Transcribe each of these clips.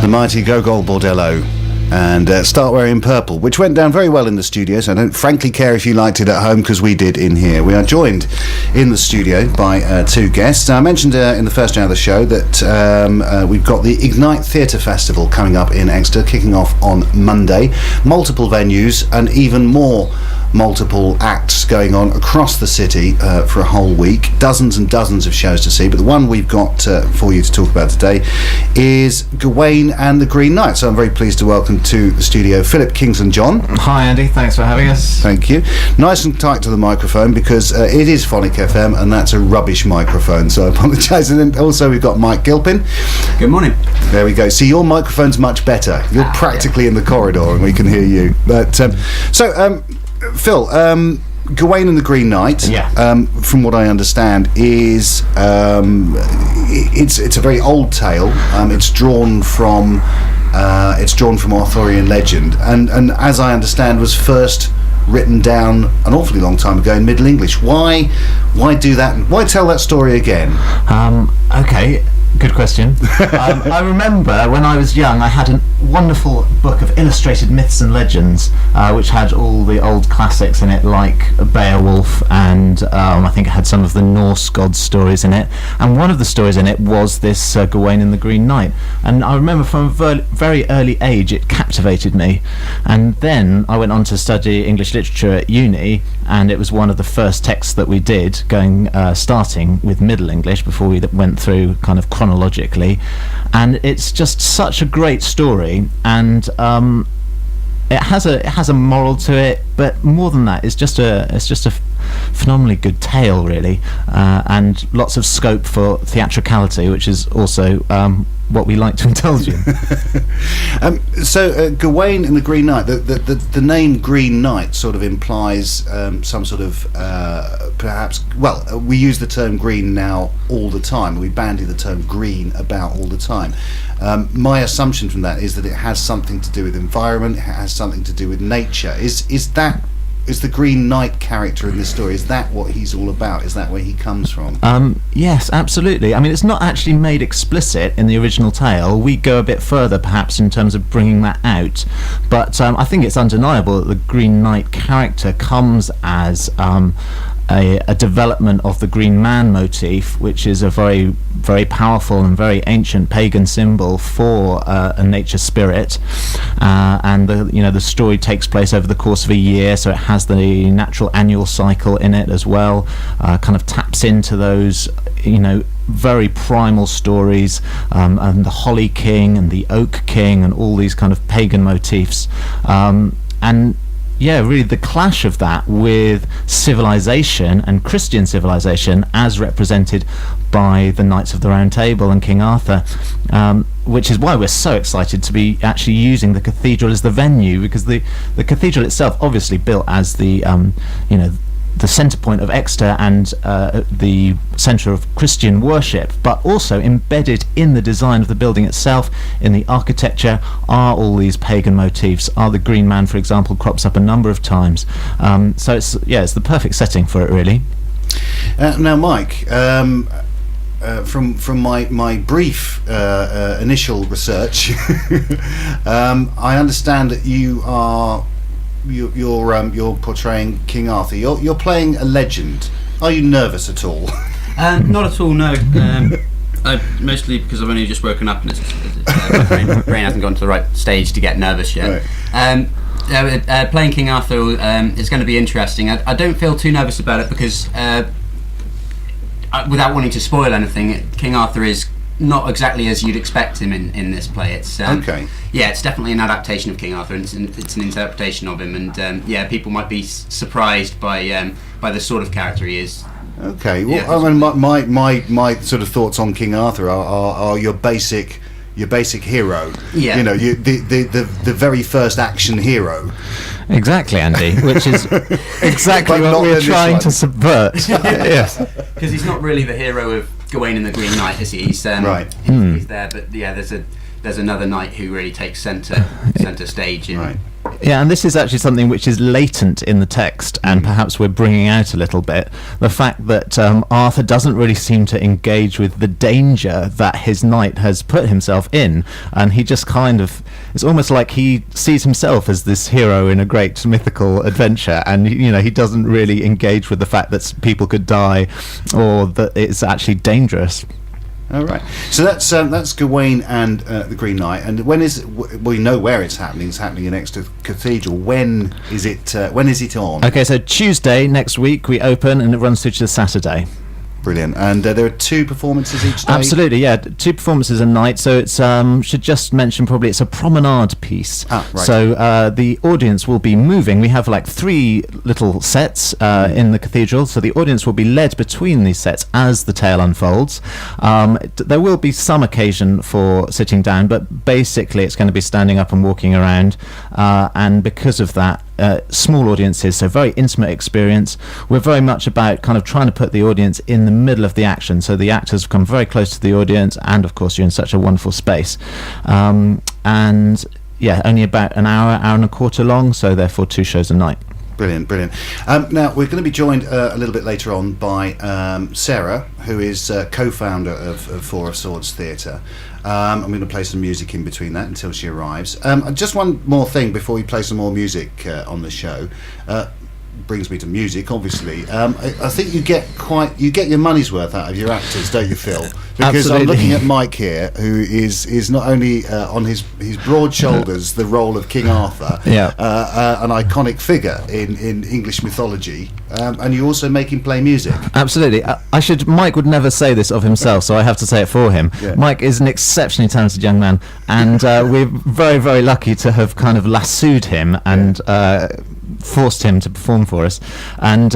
the mighty Gogol Bordello, and Start Wearing Purple, which went down very well in the studio, so I don't frankly care if you liked it at home, because we did in here. We are joined in the studio by two guests. I mentioned in the first hour of the show that we've got the Ignite Theatre Festival coming up in Exeter, kicking off on Monday. Multiple venues and even more multiple acts going on across the city for a whole week. Dozens and dozens of shows to see, but the one we've got for you to talk about today is Gawain and the Green Knight. So I'm very pleased to welcome to the studio Philip Kingston-John. Hi Andy, thanks for having us. Thank you. Nice and tight to the microphone, because it is Phonic FM and that's a rubbish microphone, so I apologise. And then also we've got Mike Gilpin. Good morning. There we go. See, your microphone's much better. You're practically in the corridor and we can hear you. But Phil, Gawain and the Green Knight, from what I understand, is it's a very old tale. It's drawn from Arthurian legend, and as I understand, was first written down an awfully long time ago in Middle English. Why do that? Why tell that story again? Okay. Good question. I remember when I was young, I had a wonderful book of illustrated myths and legends, which had all the old classics in it, like Beowulf, and I think it had some of the Norse gods' stories in it. And one of the stories in it was this Gawain and the Green Knight. And I remember from a very early age, it captivated me. And then I went on to study English literature at uni, and it was one of the first texts that we did, starting with Middle English before we went through kind of chronologically, and it's just such a great story, and it has a moral to it, but more than that, it's just a phenomenally good tale, really, and lots of scope for theatricality, which is also what we like to indulge in. So Gawain and the Green Knight, the name Green Knight sort of implies some sort of perhaps, well, we use the term green now all the time. We bandy the term green about all the time. My assumption from that is that it has something to do with environment, it has something to do with nature. Is the Green Knight character in this story, is that what he's all about? Is that where he comes from? Yes, absolutely. I mean, it's not actually made explicit in the original tale. We go a bit further, perhaps, in terms of bringing that out. But I think it's undeniable that the Green Knight character comes as a development of the Green Man motif, which is a very, very powerful and very ancient pagan symbol for a nature spirit, and the story takes place over the course of a year, so it has the natural annual cycle in it as well. Kind of taps into those very primal stories, and the Holly King and the Oak King and all these kind of pagan motifs, and really the clash of that with civilization and Christian civilization as represented by the Knights of the Round Table and King Arthur, which is why we're so excited to be actually using the cathedral as the venue, because the cathedral itself, obviously built as the centre point of Exeter and the centre of Christian worship, but also embedded in the design of the building itself, in the architecture, are all these pagan motifs. The Green Man, for example, crops up a number of times. So it's the perfect setting for it, really. Now, Mike, from my brief initial research, I understand that you're portraying King Arthur. You're playing a legend. Are you nervous at all? Not at all, no. Mostly because I've only just woken up and my brain hasn't gone to the right stage to get nervous yet. Right. Playing King Arthur is going to be interesting. I don't feel too nervous about it because, without wanting to spoil anything, King Arthur is not exactly as you'd expect him in this play. It's it's definitely an adaptation of King Arthur, and it's an interpretation of him, and people might be surprised by the sort of character he is. Okay, well, I mean, my sort of thoughts on King Arthur are your basic hero. Yeah. The very first action hero. Exactly, Andy, which is exactly what we're trying to subvert. Yes. Because he's not really the hero of Gawain and the Green Knight, is he? He's right. He's there, but there's another knight who really takes centre stage in Yeah, and this is actually something which is latent in the text, and perhaps we're bringing out a little bit. The fact that Arthur doesn't really seem to engage with the danger that his knight has put himself in, and he just kind of... It's almost like he sees himself as this hero in a great mythical adventure, and, you know, he doesn't really engage with the fact that people could die or that it's actually dangerous. All right. So that's Gawain and the Green Knight. And when is we know where it's happening? It's happening in Exeter Cathedral. When is it on? Okay, so Tuesday next week we open, and it runs through to the Saturday. Brilliant. And there are 2 performances each day? Absolutely, yeah. 2 performances a night. So it's should just mention probably it's a promenade piece. Right. So the audience will be moving. We have like 3 little sets in the cathedral. So the audience will be led between these sets as the tale unfolds. There will be some occasion for sitting down, but basically it's going to be standing up and walking around. And because of that, small audiences, so very intimate experience. We're very much about kind of trying to put the audience in the middle of the action, so the actors come very close to the audience, and of course you're in such a wonderful space. And yeah, only about an hour and a quarter long, so therefore 2 shows a night. Brilliant. Now, we're going to be joined a little bit later on by Sarah, who is co-founder of Four of Swords Theatre. I'm going to play some music in between that until she arrives. Just one more thing before we play some more music on the show. Brings me to music, obviously. I think you get your money's worth out of your actors, don't you, Phil? Because Absolutely. I'm looking at Mike here, who is not only on his broad shoulders the role of King Arthur, an iconic figure in English mythology, and you also make him play music. Absolutely. Mike would never say this of himself, so I have to say it for him. Yeah. Mike is an exceptionally talented young man, and we're very, very lucky to have kind of lassoed him and forced him to perform for us. And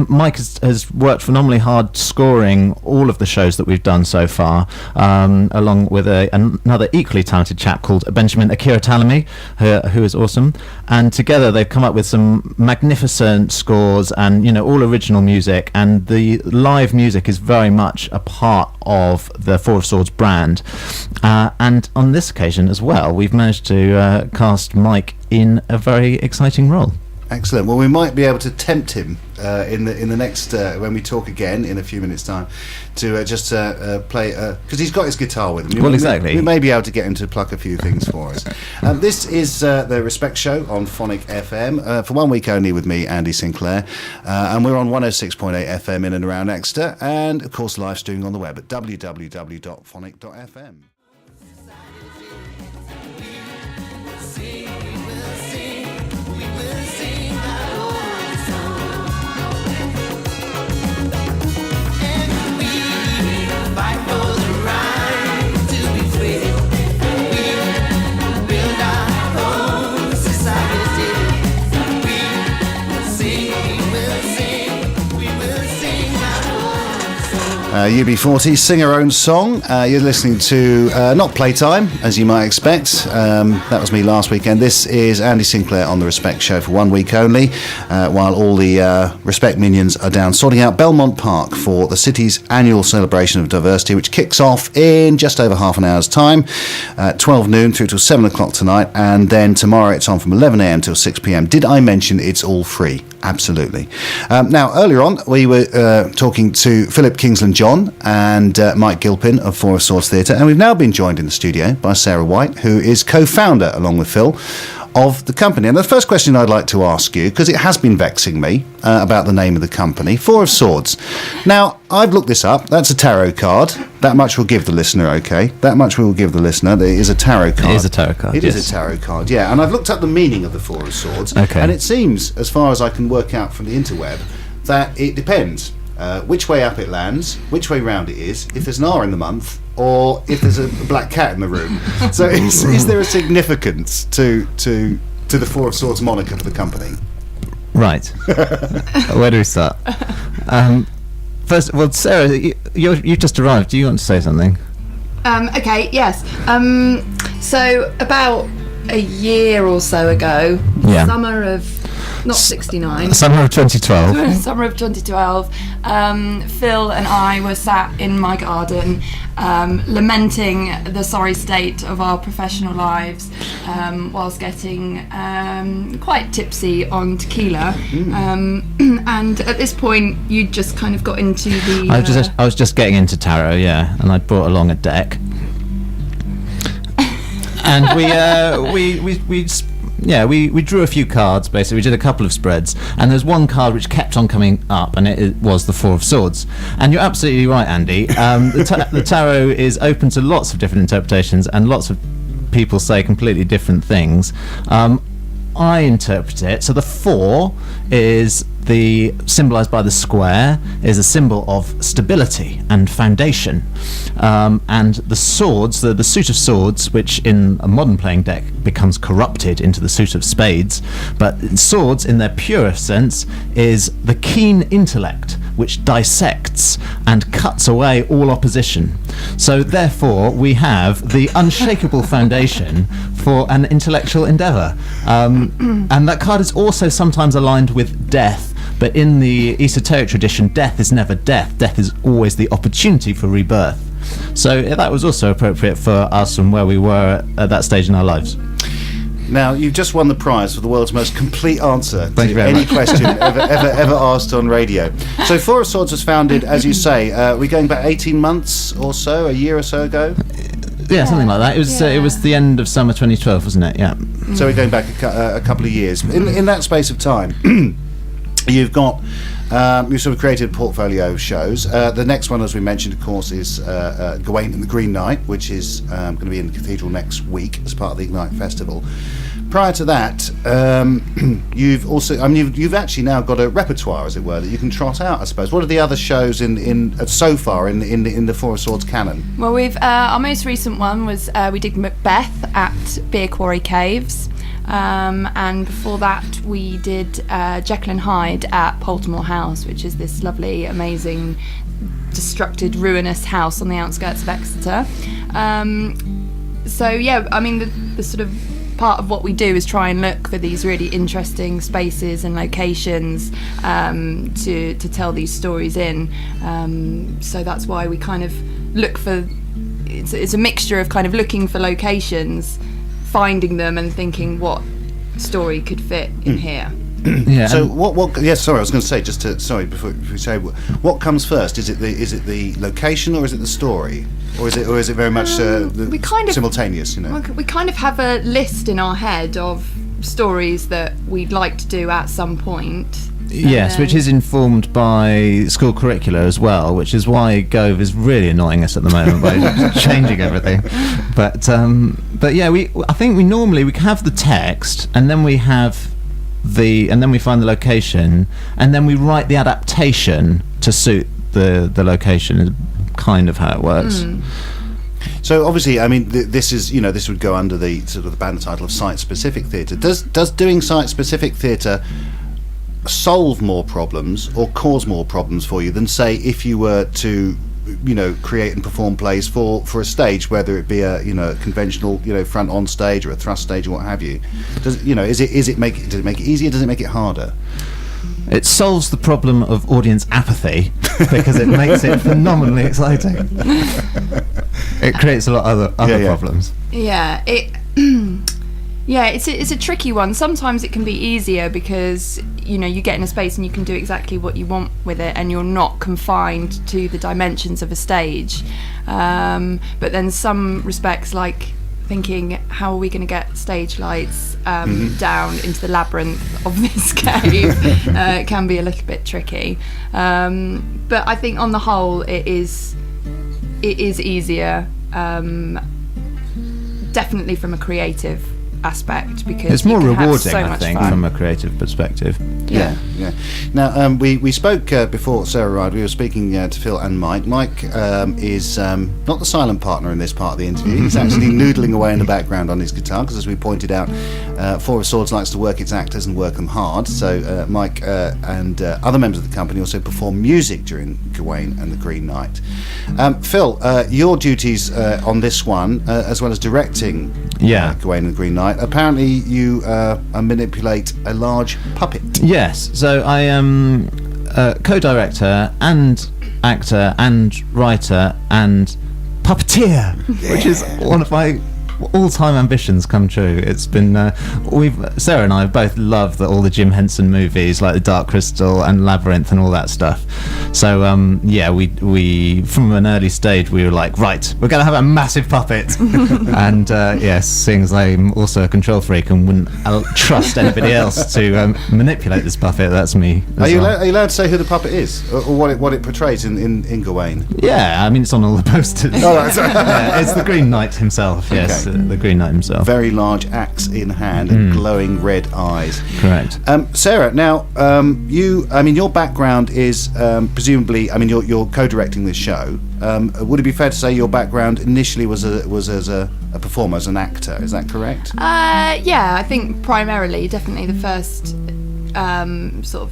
Mike has worked phenomenally hard scoring all of the shows that we've done so far, along with another equally talented chap called Benjamin Akira Talamy, who is awesome. And together they've come up with some magnificent scores and, you know, all original music, and the live music is very much a part of the Four of Swords brand. And on this occasion as well, we've managed to cast Mike in a very exciting role. Excellent. Well, we might be able to tempt him in the next when we talk again in a few minutes' time to just play, because he's got his guitar with him. Exactly. We may be able to get him to pluck a few things for us. This is the Respect Show on Phonic FM for 1 week only with me, Andy Sinclair, and we're on 106.8 FM in and around Exeter, and of course live streaming on the web at www.phonic.fm. UB40, sing her own song. You're listening to not Playtime, as you might expect. That was me last weekend. This is Andy Sinclair on the Respect Show for 1 week only, while all the Respect minions are down sorting out Belmont Park for the city's annual celebration of diversity, which kicks off in just over half an hour's time, 12 noon through till 7 o'clock tonight, and then tomorrow it's on from 11 a.m. till 6 p.m. Did I mention it's all free? Absolutely. Now, earlier on, we were talking to Philip Kingsland-John and Mike Gilpin of Four of Swords Theatre, and we've now been joined in the studio by Sarah White, who is co-founder, along with Phil, of the company. And the first question I'd like to ask you, because it has been vexing me about the name of the company, Four of Swords. Now, I've looked this up. That's a tarot card. That much we'll give the listener, okay? That much we will give the listener. It is a tarot card. It is a tarot card, It is a tarot card, yeah. And I've looked up the meaning of the Four of Swords. Okay. And it seems, as far as I can work out from the interweb, that it depends which way up it lands, which way round it is, if there's an R in the month, or if there's a black cat in the room. So is there a significance to the Four of Swords moniker for the company? Right. Where do we start? First, well, Sarah, you've just arrived. Do you want to say something? Okay, yes. So about a year or so ago, Yeah. summer of, not 69, Summer of 2012. summer of 2012, Phil and I were sat in my garden lamenting the sorry state of our professional lives, whilst getting quite tipsy on tequila. And at this point, you just kind of got into the... I was just getting into tarot, yeah, and I brought along a deck. And we drew a few cards. Basically, we did a couple of spreads, and there's one card which kept on coming up, and it was the Four of Swords. And you're absolutely right, Andy. The tarot is open to lots of different interpretations, and lots of people say completely different things. I interpret it so the four is symbolised by the square, is a symbol of stability and foundation, and the swords, the suit of swords, which in a modern playing deck becomes corrupted into the suit of spades, but swords in their purest sense is the keen intellect which dissects and cuts away all opposition. So therefore we have the unshakable foundation for an intellectual endeavour, and that card is also sometimes aligned with death. But in the esoteric tradition, death is never death. Death is always the opportunity for rebirth. So that was also appropriate for us and where we were at that stage in our lives. Now, you've just won the prize for the world's most complete answer Thank you to very any much. question ever asked on radio. So Four of Swords was founded, as you say, we're going back 18 months or so, a year or so ago? Yeah, something like that. It was the end of summer 2012, wasn't it? Yeah. So we're going back a couple of years. In that space of time... You've got, you sort of created a portfolio of shows. The next one, as we mentioned, of course, is Gawain and the Green Knight, which is going to be in the Cathedral next week as part of the Ignite Festival. Prior to that, you've also, you've actually now got a repertoire, as it were, that you can trot out, I suppose. What are the other shows so far in the Four of Swords canon? Well, our most recent one was we did Macbeth at Beer Quarry Caves. And before that we did Jekyll and Hyde at Poltermore House, which is this lovely, amazing, destructed, ruinous house on the outskirts of Exeter. So yeah, I mean the sort of part of what we do is try and look for these really interesting spaces and locations to tell these stories in. So that's why we kind of look for, it's a mixture of kind of looking for locations, finding them and thinking what story could fit in here. Yeah. So what? Yes, sorry, I was going to say before we say what comes first. Is it the location or is it the story, or is it very much simultaneous? You know, we kind of have a list in our head of stories that we'd like to do at some point. Yes, which is informed by school curricula as well, which is why Gove is really annoying us at the moment by changing everything. But yeah, I think we normally have the text, and then we have and then we find the location, and then we write the adaptation to suit the location. Is kind of how it works. So obviously, I mean, this would go under the sort of the banner title of site-specific theatre. Does doing site-specific theatre solve more problems or cause more problems for you than, say, if you were to create and perform plays for a stage, whether it be a conventional front on stage or a thrust stage or what have you? Does it make it easier? Does it make it harder? It solves the problem of audience apathy because it makes it phenomenally exciting. It creates a lot of other problems. Yeah, it's a tricky one. Sometimes it can be easier because you get in a space and you can do exactly what you want with it, and you're not confined to the dimensions of a stage. But then some respects, like thinking, how are we going to get stage lights down into the labyrinth of this cave, can be a little bit tricky. But I think on the whole it is easier, definitely from a creative aspect, because it's more rewarding, so I think, from a creative perspective. Yeah. Now, we spoke before Sarah arrived. We were speaking to Phil and Mike. Mike is not the silent partner in this part of the interview. He's actually noodling away in the background on his guitar, because, as we pointed out, Four of Swords likes to work its actors and work them hard. So Mike and other members of the company also perform music during Gawain and the Green Knight. Phil, your duties on this one, as well as directing Gawain and the Green Knight, apparently you manipulate a large puppet. Yes, so I am co-director and actor and writer and puppeteer, which is one of my all-time ambitions come true. It's been Sarah and I both love all the Jim Henson movies, like The Dark Crystal and Labyrinth and all that stuff. So we from an early stage we were like, right, we're going to have a massive puppet. And yes, seeing as I'm also a control freak and wouldn't trust anybody else to manipulate this puppet, that's me. Are you allowed to say who the puppet is, or what it portrays in Gawain? Yeah, I mean, it's on all the posters. Oh, right, sorry. Yeah, it's the Green Knight himself. Yes, Okay. The Green Knight himself. Very large axe in hand and glowing red eyes. Correct. Sarah, now your background is presumably, you're co-directing this show. Would it be fair to say your background initially was as a performer, as an actor? Is that correct? Yeah, I think primarily, definitely the first sort of,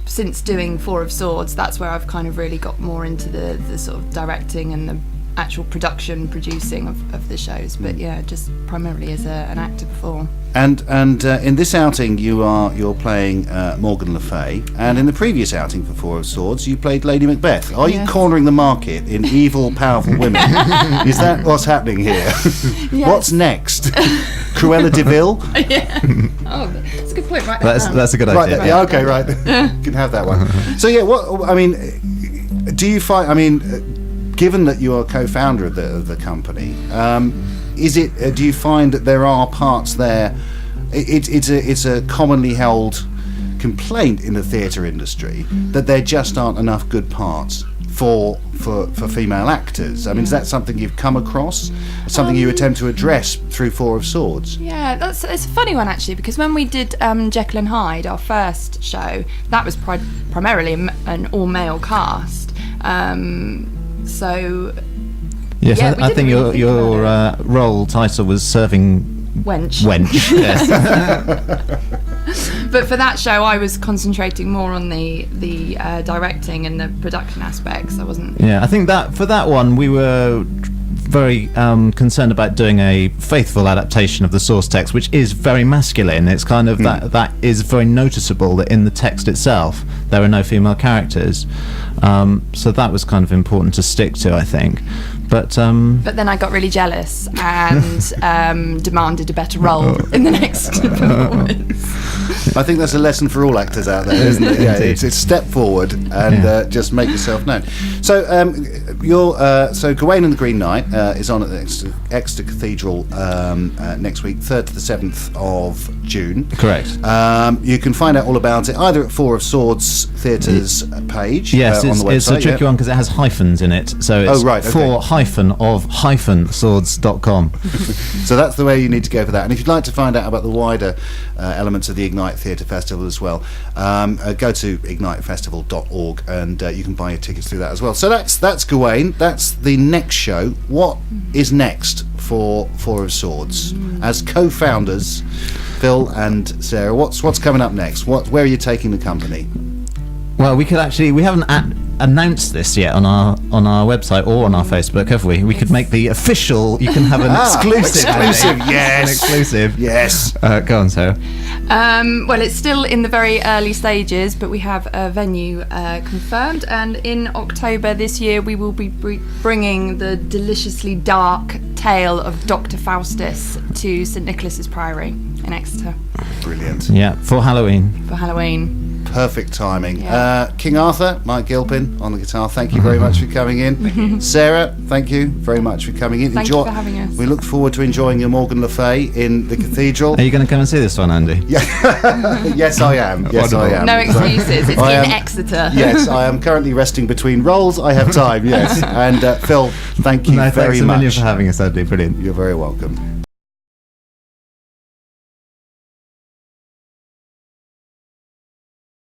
since doing Four of Swords, that's where I've kind of really got more into the sort of directing and the actual producing of the shows. But yeah, just primarily as an actor before. And in this outing you're playing Morgan Le Fay, and in the previous outing for Four of Swords you played Lady Macbeth. Are you cornering the market in evil, powerful women? Is that what's happening here? Yes. What's next? Cruella de Vil? Yeah. Oh, that's a good point. Right. That's a good Right. idea. Yeah. Okay. Right. You can have that one. So yeah. Do you find? Given that you are co-founder of the company, do you find that there are parts there? It's a commonly held complaint in the theatre industry that there just aren't enough good parts for female actors. I mean, is that something you've come across? Something you attempt to address through Four of Swords? Yeah, it's a funny one actually, because when we did Jekyll and Hyde, our first show, that was primarily an all-male cast. So yes, yeah, I think your role title was serving wench. Yes. But for that show, I was concentrating more on the directing and the production aspects. I wasn't. Yeah, I think that for that one we were very concerned about doing a faithful adaptation of the source text, which is very masculine. It's kind of that is very noticeable that in the text itself there are no female characters. So that was kind of important to stick to, I think. But then I got really jealous and demanded a better role in the next performance. I think that's a lesson for all actors out there, isn't it? Yeah, it's step forward and just make yourself known. So so Gawain and the Green Knight is on at the Exeter Cathedral next week, 3rd to the 7th of June. Correct. You can find out all about it either at Four of Swords Theatre's page. Yes, on the website, it's a tricky one because it has hyphens in it. So it's swords.com. So that's the way you need to go for that. And if you'd like to find out about the wider elements of the Ignite Theatre Festival as well, go to ignitefestival.org and you can buy your tickets through that as well. So that's Gawain. That's the next show. What is next for Four of Swords? As co-founders, Phil and Sarah, what's coming up next? Where are you taking the company? Well, we haven't announced this yet on our website or on our Facebook, have we? We could make the official. You can have an exclusive. Exclusive, yes. An exclusive, yes. Go on, Sarah. Well, it's still in the very early stages, but we have a venue confirmed, and in October this year we will be bringing the deliciously dark tale of Dr. Faustus to St Nicholas's Priory in Exeter. Brilliant. Yeah, for Halloween. Perfect timing. Yeah. King Arthur, Mike Gilpin on the guitar, thank you very much for coming in. Sarah, thank you very much for coming in. Thank you for having us. We look forward to enjoying your Morgan Le Fay in the cathedral. Are you going to come and see this one, Andy? Yes, I am. Yes, I am. No excuses. It's in Exeter. Yes, I am currently resting between roles. I have time, yes. And Phil, thank you very thanks a much. million for having us, Andy. Brilliant. You're very welcome.